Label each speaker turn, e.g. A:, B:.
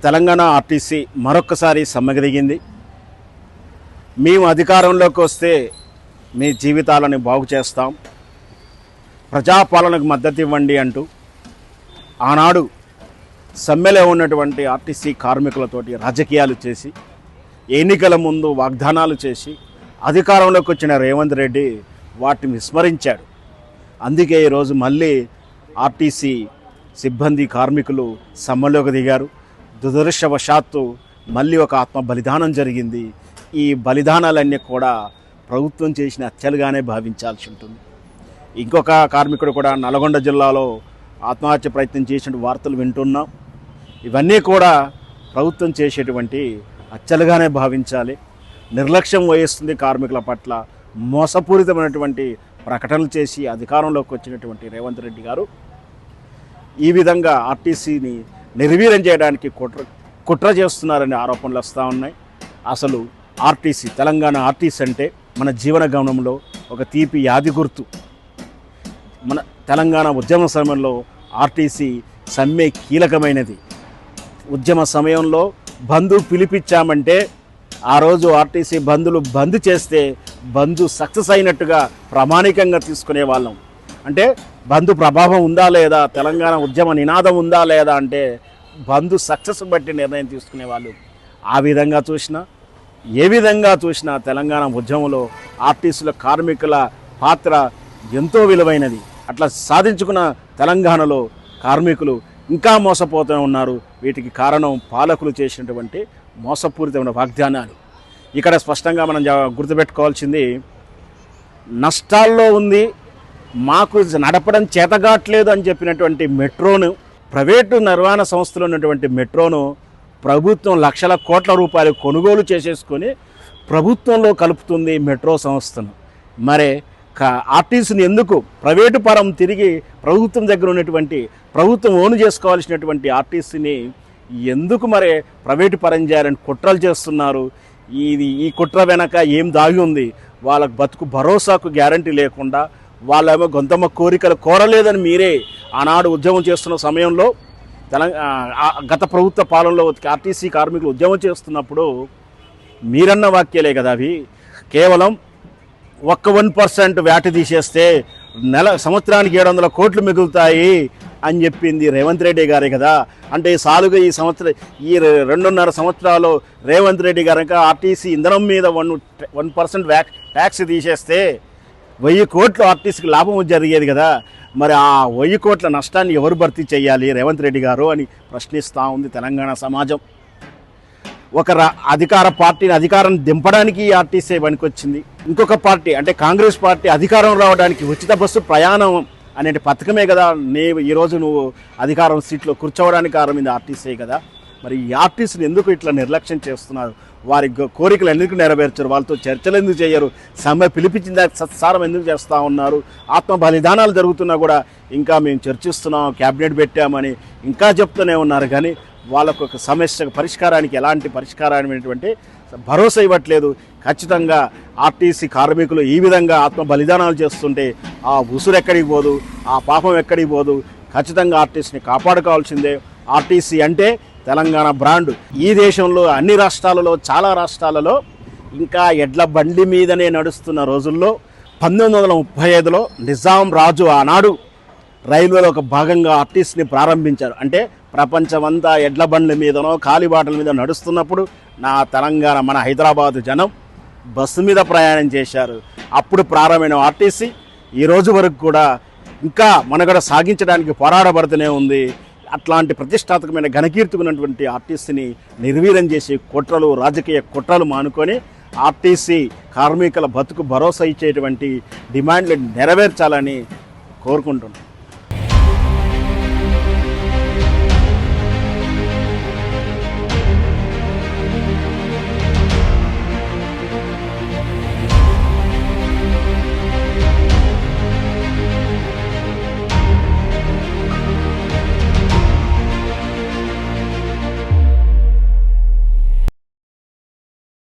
A: Telangana RTC మరొకసారి సమ్మెకు దిగింది. మేము అధికారంలోకి వస్తే మీ జీవితాలను బాగు చేస్తాం, ప్రజాపాలనకు మద్దతు ఇవ్వండి అంటూ ఆనాడు సమ్మెలో ఉన్నటువంటి ఆర్టీసీ కార్మికులతోటి రాజకీయాలు చేసి ఎన్నికల ముందు వాగ్దానాలు చేసి అధికారంలోకి వచ్చిన రేవంత్ రెడ్డి వాటిని విస్మరించాడు. అందుకే ఈరోజు మళ్ళీ ఆర్టీసీ సిబ్బంది కార్మికులు సమ్మెలోకి దిగారు. దురదృష్టవశాత్తు మళ్ళీ ఒక ఆత్మ బలిదానం జరిగింది. ఈ బలిదానాలన్నీ కూడా ప్రభుత్వం చేసిన హత్యలుగానే భావించాల్సి ఉంటుంది. ఇంకొక కార్మికుడు కూడా నల్గొండ జిల్లాలో ఆత్మహత్య ప్రయత్నం చేసిన వార్తలు వింటున్నాం. ఇవన్నీ కూడా ప్రభుత్వం చేసేటువంటి హత్యలుగానే భావించాలి. నిర్లక్ష్యం వహిస్తుంది కార్మికుల పట్ల. మోసపూరితమైనటువంటి ప్రకటనలు చేసి అధికారంలోకి వచ్చినటువంటి రేవంత్ రెడ్డి గారు ఈ విధంగా ఆర్టీసీని నిర్వీర్యం చేయడానికి కుట్ర చేస్తున్నారనే ఆరోపణలు వస్తూ ఉన్నాయి. అసలు ఆర్టీసీ, తెలంగాణ ఆర్టీసీ అంటే మన జీవన గమనంలో ఒక తీపి యాది గుర్తు. మన తెలంగాణ ఉద్యమ సమయంలో ఆర్టీసీ సమ్మె కీలకమైనది. ఉద్యమ సమయంలో బంద్ పిలిపించామంటే ఆ రోజు ఆర్టీసీ బంద్ చేస్తే బంద్ సక్సెస్ అయినట్టుగా ప్రామాణికంగా తీసుకునే వాళ్ళం. అంటే బంద్ ప్రభావం ఉందా లేదా, తెలంగాణ ఉద్యమ నినాదం ఉందా లేదా అంటే బంద్ సక్సెస్ బట్టి నిర్ణయం తీసుకునేవాళ్ళు. ఆ విధంగా చూసినా, ఏ విధంగా చూసినా తెలంగాణ ఉద్యమంలో ఆర్టీసీల కార్మికుల పాత్ర ఎంతో విలువైనది. అట్లా సాధించుకున్న తెలంగాణలో కార్మికులు ఇంకా మోసపోతూ ఉన్నారు. వీటికి కారణం పాలకులు చేసినటువంటి మోసపూరితమైన వాగ్దానాలు. ఇక్కడ స్పష్టంగా మనం గుర్తుపెట్టుకోవాల్సింది, నష్టాల్లో ఉంది, మాకు నడపడం చేతగాట్లేదు అని చెప్పినటువంటి మెట్రోను, ప్రైవేటు నిర్వహణ సంస్థలు ఉన్నటువంటి మెట్రోను ప్రభుత్వం లక్షల కోట్ల రూపాయలు కొనుగోలు చేసేసుకొని ప్రభుత్వంలో కలుపుతుంది మెట్రో సంస్థను. మరే ఆర్టీసీని ఎందుకు ప్రైవేటు పరం తిరిగి ప్రభుత్వం దగ్గర ఉన్నటువంటి, ప్రభుత్వం ఓను చేసుకోవాల్సినటువంటి ఆర్టీసీని ఎందుకు మరి ప్రైవేటు పరం చేయాలని కుట్రలు చేస్తున్నారు? ఈ కుట్ర వెనక ఏం దాగి ఉంది? వాళ్ళకు బతుకు భరోసాకు గ్యారంటీ లేకుండా, వాళ్ళేమో గొంతమ్మ కోరికలు కోరలేదని మీరే ఆనాడు ఉద్యమం చేస్తున్న సమయంలో గత ప్రభుత్వ పాలనలో ఆర్టీసీ కార్మికులు ఉద్యమం చేస్తున్నప్పుడు మీరన్న వాక్యాలే కదా అవి. కేవలం 1% వ్యాట్ తీసేస్తే సంవత్సరానికి 700 కోట్లు మిగులుతాయి అని చెప్పింది రేవంత్ రెడ్డి గారే కదా. అంటే సాలుగా ఈ 2.5 సంవత్సరాలు రేవంత్ రెడ్డి గారు ఆర్టీసీ ఇంధనం మీద 1% ట్యాక్స్ తీసేస్తే 1000 కోట్లు ఆర్టీసీకి లాభం జరిగేది కదా. మరి ఆ 1000 కోట్ల నష్టాన్ని ఎవరు భర్తీ చేయాలి రేవంత్ రెడ్డి గారు అని ప్రశ్నిస్తూ ఉంది తెలంగాణ సమాజం. ఒక అధికార పార్టీని అధికారం దింపడానికి ఆర్టీసీ పనికొచ్చింది. ఇంకొక పార్టీ అంటే కాంగ్రెస్ పార్టీ అధికారం రావడానికి ఉచిత బస్సు ప్రయాణం అనే పథకమే కదా ఈరోజు నువ్వు అధికారం సీట్లో కూర్చోవడానికి కారణమైంది ఆర్టీసీ కదా. మరి ఈ ఆర్టీసీని ఎందుకు ఇట్లా నిర్లక్ష్యం చేస్తున్నారు? వారి కోరికలు ఎందుకు నెరవేర్చరు? వాళ్ళతో చర్చలు ఎందుకు చేయరు? సమ్మె పిలిపించిన దానికి సత్సారం ఎందుకు చేస్తూ ఉన్నారు? ఆత్మ బలిదానాలు జరుగుతున్నా కూడా ఇంకా మేము చర్చిస్తున్నాం, క్యాబినెట్ పెట్టామని ఇంకా చెప్తూనే ఉన్నారు. కానీ వాళ్ళకు ఒక సమస్య పరిష్కారానికి ఎలాంటి పరిష్కారమైనటువంటి భరోసా ఇవ్వట్లేదు. ఖచ్చితంగా ఆర్టీసీ కార్మికులు ఈ విధంగా ఆత్మ బలిదానాలు చేస్తుంటే ఆ ఉసురు ఎక్కడికి పోదు, ఆ పాపం ఎక్కడికి పోదు. ఖచ్చితంగా ఆర్టీసీని కాపాడుకోవాల్సిందే. ఆర్టీసీ అంటే తెలంగాణ బ్రాండ్. ఈ దేశంలో అన్ని రాష్ట్రాలలో, చాలా రాష్ట్రాలలో ఇంకా ఎడ్ల బండి మీదనే నడుస్తున్న రోజుల్లో 1935లో నిజాం రాజు ఆనాడు రైల్వేలో ఒక భాగంగా ఆర్టీసీని ప్రారంభించారు. అంటే ప్రపంచమంతా ఎడ్ల బండ్ల మీదనో కాలిబాటల మీద నడుస్తున్నప్పుడు నా తెలంగాణ, మన హైదరాబాదు జనం బస్సు మీద ప్రయాణం చేశారు. అప్పుడు ప్రారంభమైన ఆర్టీసీ ఈ రోజు వరకు కూడా ఇంకా మనుగడ సాగించడానికి పోరాడబడుతూనే ఉంది. అట్లాంటి ప్రతిష్టాత్మకమైన ఘనకీర్తి ఉన్నటువంటి ఆర్టీసీని నిర్వీర్యం చేసే కుట్రలు, రాజకీయ కుట్రలు మానుకొని ఆర్టీసీ కార్మికుల బతుకు భరోసా ఇచ్చేటువంటి డిమాండ్లు నెరవేర్చాలని కోరుకుంటున్నాను.